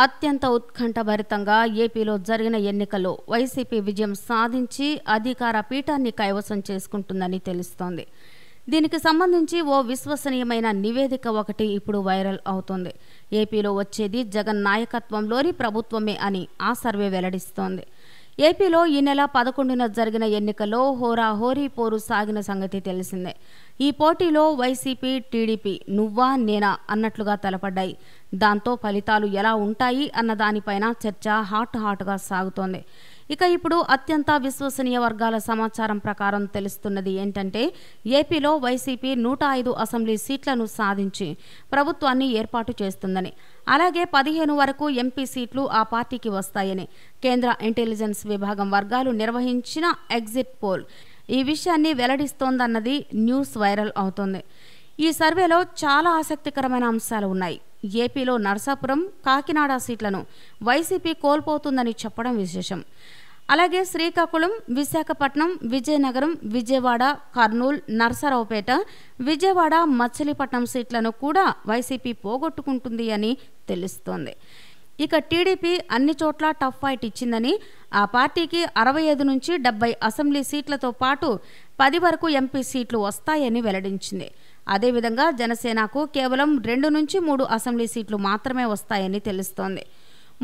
అత్యంత ఉత్కంఠభరితంగా ఏపీలో జరిగిన ఎన్నికల్లో వైసీపీ విజయం సాధించి అధికార పీఠాన్ని కైవసం చేసుకుంటుందని తెలుస్తోంది. దీనికి సంబంధించి ఓ విశ్వసనీయమైన నివేదిక ఒకటి ఇప్పుడు వైరల్ అవుతోంది. ఏపీలో వచ్చేది జగన్ నాయకత్వంలోని ప్రభుత్వమే అని ఆ సర్వే వెల్లడిస్తోంది. ఏపీలో ఈ నెల 11న జరిగిన ఎన్నికల్లో హోరాహోరీ పోరు సాగిన సంగతి తెలిసిందే. ఈ పోటీలో వైసీపీ, టీడీపీ నువ్వా నేనా అన్నట్లుగా తలపడ్డాయి. దాంతో ఫలితాలు ఎలా ఉంటాయి అన్న దానిపైన చర్చ హాట్గా సాగుతోంది. ఇక ఇప్పుడు అత్యంత విశ్వసనీయ వర్గాల సమాచారం ప్రకారం తెలుస్తున్నది ఏంటంటే, ఏపీలో వైసీపీ 105 అసెంబ్లీ సీట్లను సాధించి ప్రభుత్వాన్ని ఏర్పాటు చేస్తుందని, అలాగే 15 వరకు ఎంపీ సీట్లు ఆ పార్టీకి వస్తాయని కేంద్ర ఇంటెలిజెన్స్ విభాగం వర్గాలు నిర్వహించిన ఎగ్జిట్ పోల్ ఈ విషయాన్ని వెల్లడిస్తోందన్నది న్యూస్ వైరల్ అవుతోంది. ఈ సర్వేలో చాలా ఆసక్తికరమైన అంశాలు ఉన్నాయి. ఏపీలో నరసాపురం, కాకినాడ సీట్లను వైసీపీ కోల్పోతుందని చెప్పడం విశేషం. అలాగే శ్రీకాకుళం, విశాఖపట్నం, విజయనగరం, విజయవాడ, కర్నూలు, నర్సరావుపేట, విజయవాడ, మచిలీపట్నం సీట్లను కూడా వైసీపీ పోగొట్టుకుంటుంది అని తెలుస్తోంది. ఇక టీడీపీ అన్ని చోట్ల టఫ్ ఫైట్ ఇచ్చిందని, ఆ పార్టీకి 65 నుంచి 70 అసెంబ్లీ సీట్లతో పాటు 10 వరకు ఎంపీ సీట్లు వస్తాయని వెల్లడించింది. అదేవిధంగా జనసేనకు కేవలం 2 నుంచి 3 అసెంబ్లీ సీట్లు మాత్రమే వస్తాయని తెలుస్తోంది.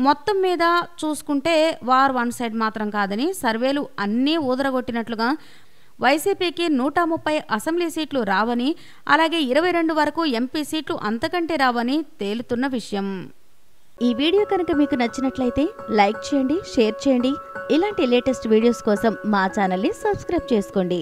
మొత్తం మీద చూసుకుంటే వార్ వన్ సైడ్ మాత్రం కాదని, సర్వేలు అన్నీ ఊదరగొట్టినట్లుగా వైసీపీకి 130 అసెంబ్లీ సీట్లు రావని, అలాగే 22 వరకు ఎంపీ సీట్లు అంతకంటే రావని తేలుతున్న విషయం. ఈ వీడియో కనుక మీకు నచ్చినట్లయితే లైక్ చేయండి, షేర్ చేయండి. ఇలాంటి లేటెస్ట్ వీడియోస్ కోసం మా ఛానల్ని సబ్స్క్రైబ్ చేసుకోండి.